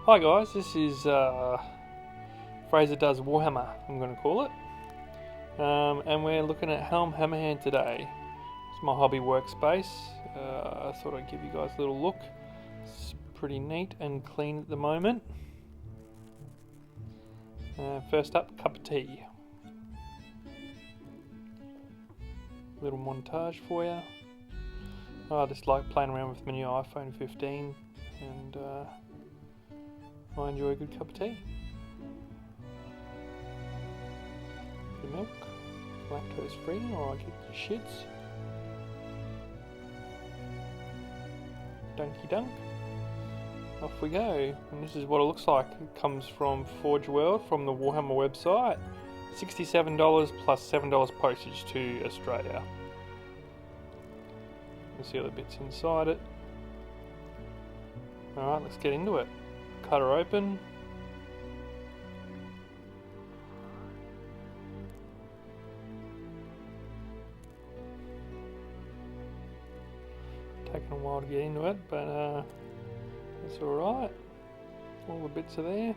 Hi guys, this is Fraser Does Warhammer, I'm going to call it. And we're looking at Helm Hammerhand today. It's my hobby workspace. I thought I'd give you guys a little look. It's pretty neat and clean at the moment. First up, cup of tea. Little montage for you. I just like playing around with my new iPhone 15 and I enjoy a good cup of tea. The milk, lactose free, or I get the shits. Dunky dunk. Off we go. And this is what it looks like. It comes from Forge World from the Warhammer website. $67 plus $7 postage to Australia. You see all the bits inside it. Alright, let's get into it. Cut her open. Taking a while to get into it, but it's alright. All the bits are there.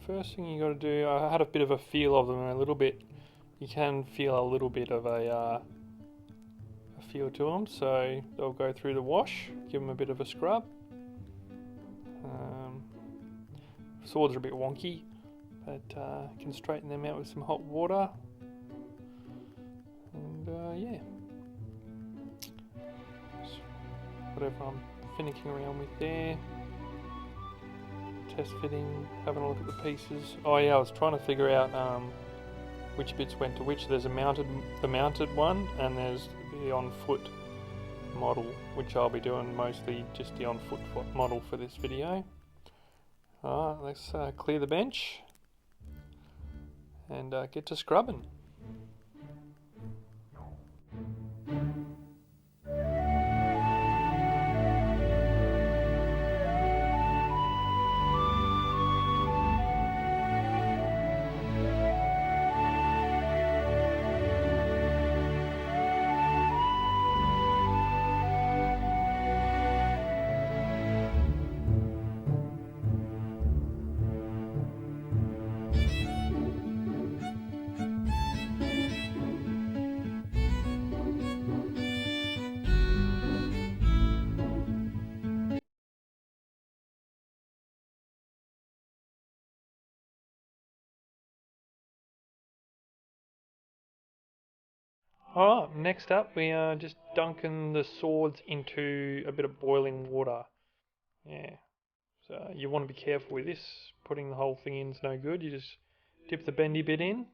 First thing you got to do, I had a bit of a feel of them, a little bit. You can feel a little bit of a feel to them, so they'll go through the wash. Give them a bit of a scrub. Swords are a bit wonky, but can straighten them out with some hot water. And yeah, whatever I'm finicking around with there. Test fitting, having a look at the pieces. Oh yeah, I was trying to figure out which bits went to which. There's the mounted one, and there's the on foot model, which I'll be doing mostly just the on foot model for this video. Alright, let's clear the bench and get to scrubbing. Alright, next up we are just dunking the swords into a bit of boiling water. Yeah, so you want to be careful with this. Putting the whole thing in is no good. You just dip the bendy bit in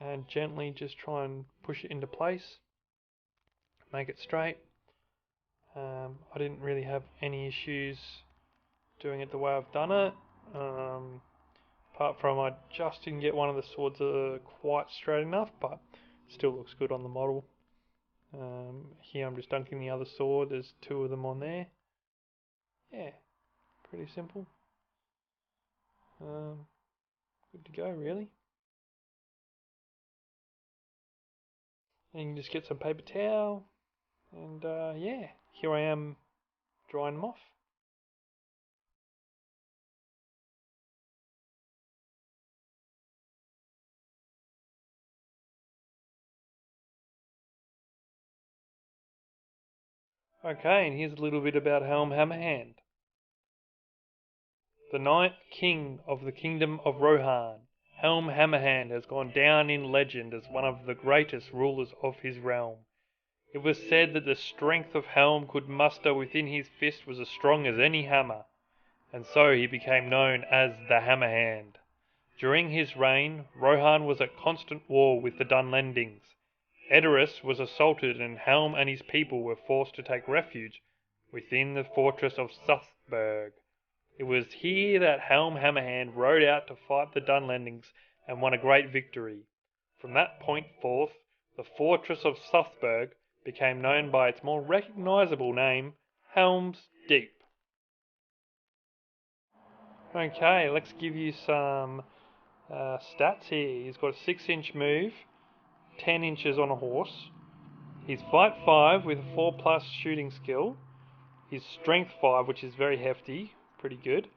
and gently just try and push it into place. Make it straight. I didn't really have any issues doing it the way I've done it. Apart from I just didn't get one of the swords quite straight enough, but still looks good on the model. Here I'm just dunking the other sword. There's two of them on there. Yeah, pretty simple. Good to go, really. And you can just get some paper towel, and yeah, here I am drying them off. Okay, and here's a little bit about Helm Hammerhand. The ninth king of the kingdom of Rohan, Helm Hammerhand, has gone down in legend as one of the greatest rulers of his realm. It was said that the strength of Helm could muster within his fist was as strong as any hammer, and so he became known as the Hammerhand. During his reign, Rohan was at constant war with the Dunlendings. Edoras was assaulted, and Helm and his people were forced to take refuge within the fortress of Suthburg. It was here that Helm Hammerhand rode out to fight the Dunlendings and won a great victory. From that point forth, the fortress of Suthburg became known by its more recognisable name, Helm's Deep. Okay, let's give you some stats here. He's got a 6-inch move, 10 inches on a horse. He's Fight 5 with a 4+ shooting skill. His strength 5, which is very hefty, pretty good.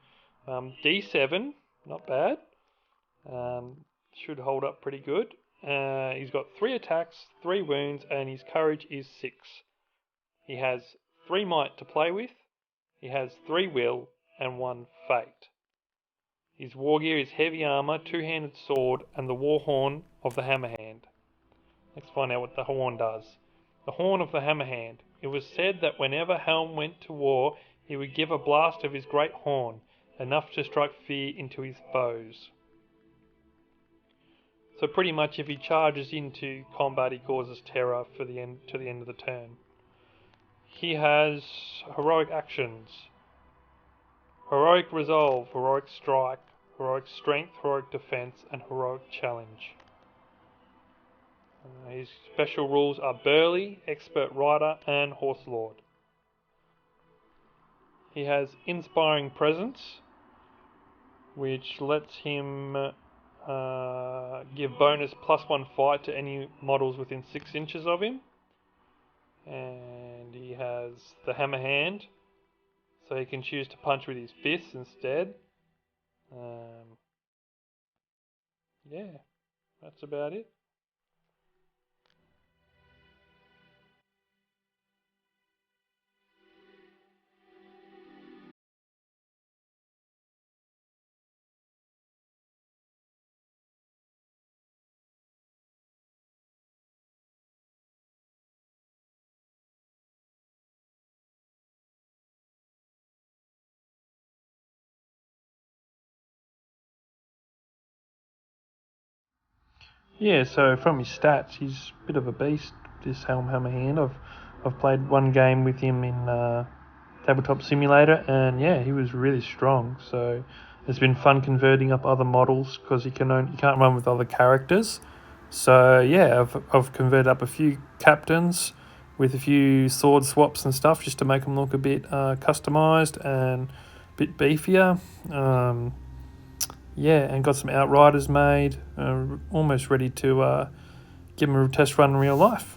D7, not bad. Should hold up pretty good. He's got 3 attacks, 3 wounds, and his courage is 6. He has 3 might to play with. He has 3 will and 1 fate. His war gear is heavy armor, 2-handed sword, and the war horn of the Hammerhand. Let's find out what the horn does. The horn of the Hammerhand. It was said that whenever Helm went to war, he would give a blast of his great horn, enough to strike fear into his foes. So pretty much if he charges into combat, he causes terror to the end of the turn. He has heroic actions. Heroic resolve, heroic strike, heroic strength, heroic defense, and heroic challenge. His special rules are burly, expert rider, and horse lord. He has inspiring presence, which lets him give bonus +1 fight to any models within 6 inches of him. And he has the hammer hand, so he can choose to punch with his fists instead. Yeah, that's about it. Yeah, so from his stats, he's a bit of a beast, this Helm Hammerhand. I've played one game with him in Tabletop Simulator, and yeah, he was really strong. So it's been fun converting up other models because you can't run with other characters. So yeah, I've converted up a few captains with a few sword swaps and stuff just to make them look a bit customized and a bit beefier. Yeah, and got some outriders made, almost ready to give them a test run in real life.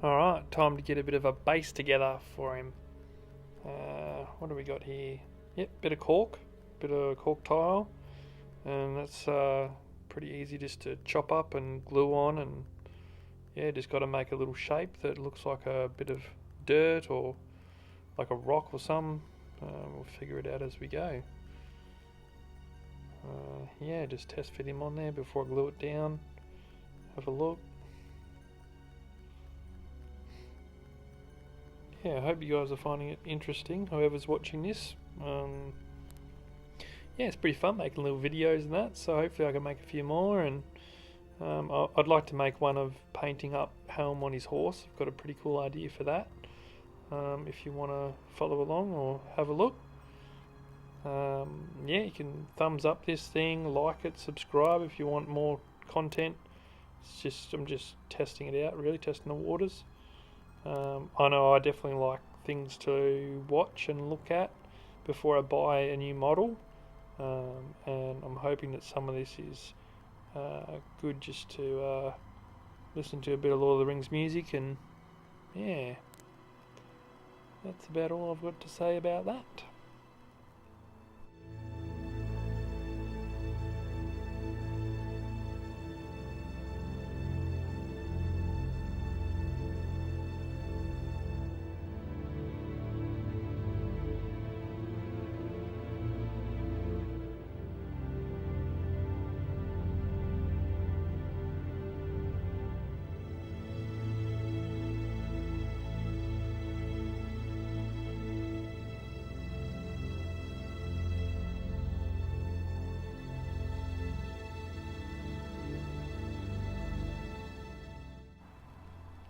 Alright, time to get a bit of a base together for him. What do we got here? Yep, bit of cork tile, and that's pretty easy just to chop up and glue on, and yeah, just got to make a little shape that looks like a bit of dirt or like a rock or something. We'll figure it out as we go. Yeah, just test fit him on there before I glue it down. Have a look. Yeah, I hope you guys are finding it interesting, whoever's watching this. Yeah, it's pretty fun making little videos and that, so hopefully I can make a few more, and I'd like to make one of painting up Helm on his horse. I've got a pretty cool idea for that, if you want to follow along or have a look. Yeah, you can thumbs up this thing, like it, subscribe if you want more content. I'm just testing it out, really testing the waters. I know I definitely like things to watch and look at before I buy a new model, and I'm hoping that some of this is good just to listen to a bit of Lord of the Rings music, and yeah, that's about all I've got to say about that.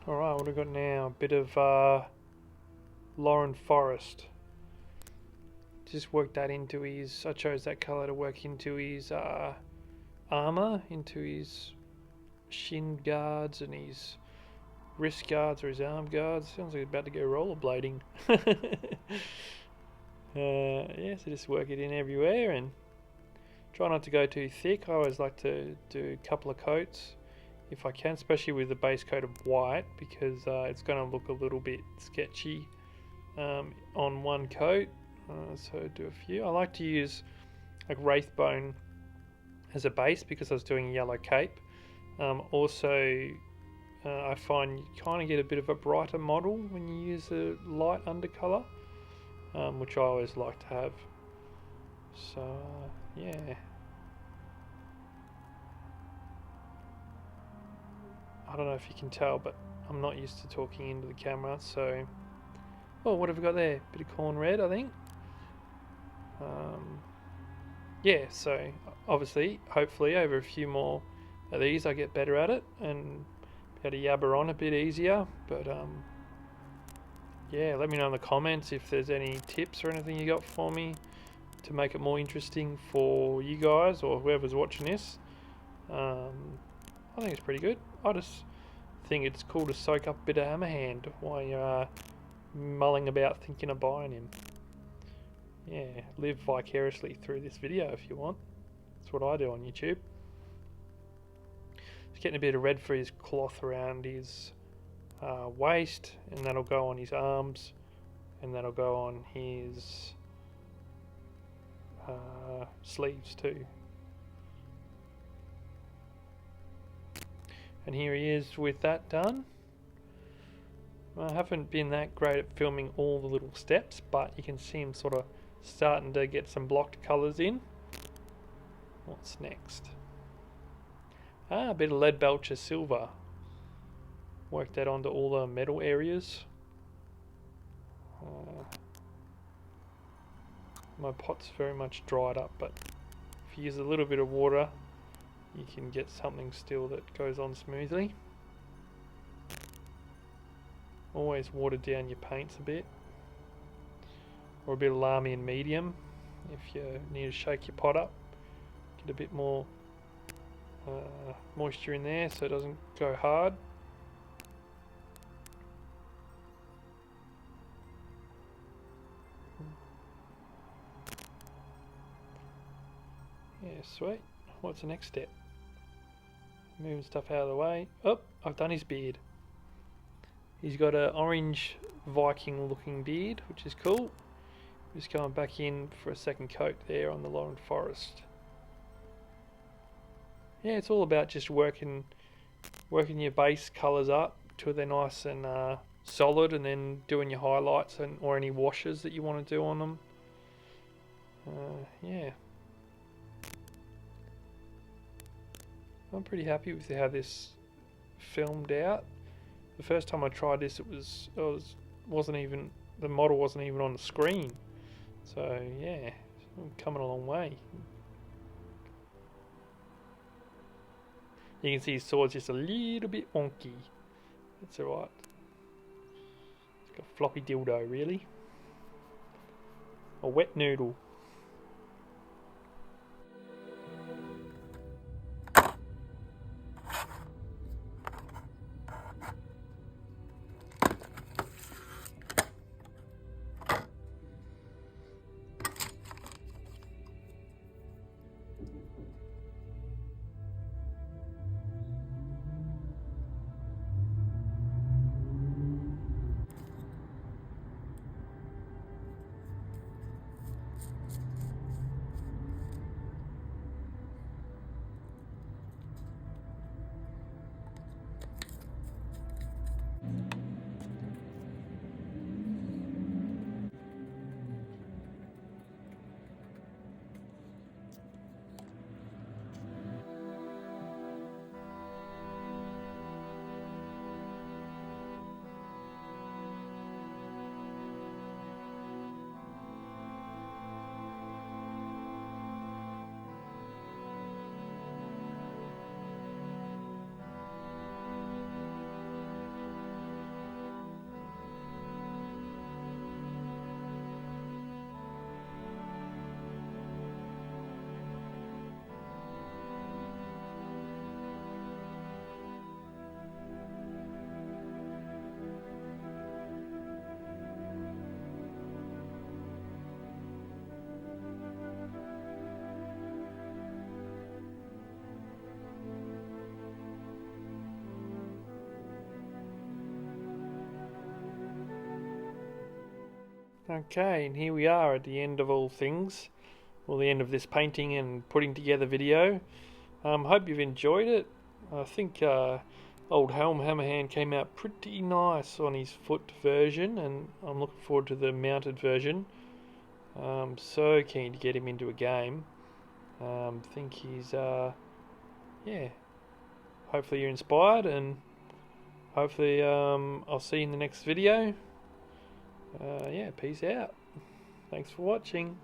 Alright, what have we got now? A bit of Lauren Forest. Just worked that into his... I chose that colour to work into his armour, into his shin guards and his wrist guards or his arm guards. Sounds like he's about to go rollerblading. Yeah, so just work it in everywhere and try not to go too thick. I always like to do a couple of coats if I can, especially with the base coat of white, because it's going to look a little bit sketchy on one coat. So do a few. I like to use like Wraithbone as a base because I was doing a yellow cape. Also, I find you kind of get a bit of a brighter model when you use a light undercolour, which I always like to have. So yeah. I don't know if you can tell, but I'm not used to talking into the camera, so... Oh, what have we got there? Bit of corn red, I think. Yeah, so obviously, hopefully, over a few more of these, I get better at it and be able to yabber on a bit easier. But yeah, let me know in the comments if there's any tips or anything you got for me to make it more interesting for you guys or whoever's watching this. I think it's pretty good. I just think it's cool to soak up a bit of Hammerhand while you're mulling about thinking of buying him. Yeah, live vicariously through this video if you want. That's what I do on YouTube. Just getting a bit of red for his cloth around his waist, and that'll go on his arms, and that'll go on his sleeves too. And here he is with that done. I haven't been that great at filming all the little steps, but you can see him sort of starting to get some blocked colours in. What's next? A bit of Leadbelcher silver. Work that onto all the metal areas. My pot's very much dried up, but if you use a little bit of water, you can get something still that goes on smoothly. Always water down your paints a bit, or a bit of Lamy and medium if you need to shake your pot up. Get a bit more moisture in there so it doesn't go hard. Yeah, sweet. What's the next step? Moving stuff out of the way. Oh, I've done his beard. He's got an orange Viking looking beard, which is cool. Just going back in for a second coat there on the Lauren Forest. Yeah, it's all about just working your base colours up till they're nice and solid, and then doing your highlights or any washes that you want to do on them. Yeah. I'm pretty happy with how this filmed out. The first time I tried this, the model wasn't even on the screen. So yeah, I'm coming a long way. You can see his sword's just a little bit wonky. That's alright. It's got a floppy dildo, really. A wet noodle. Okay, and here we are at the end of all things, or the end of this painting and putting together video. Hope you've enjoyed it. I think old Helm Hammerhand came out pretty nice on his foot version, and I'm looking forward to the mounted version. So keen to get him into a game. Think he's yeah. Hopefully you're inspired, and hopefully I'll see you in the next video. Yeah, peace out. Thanks for watching.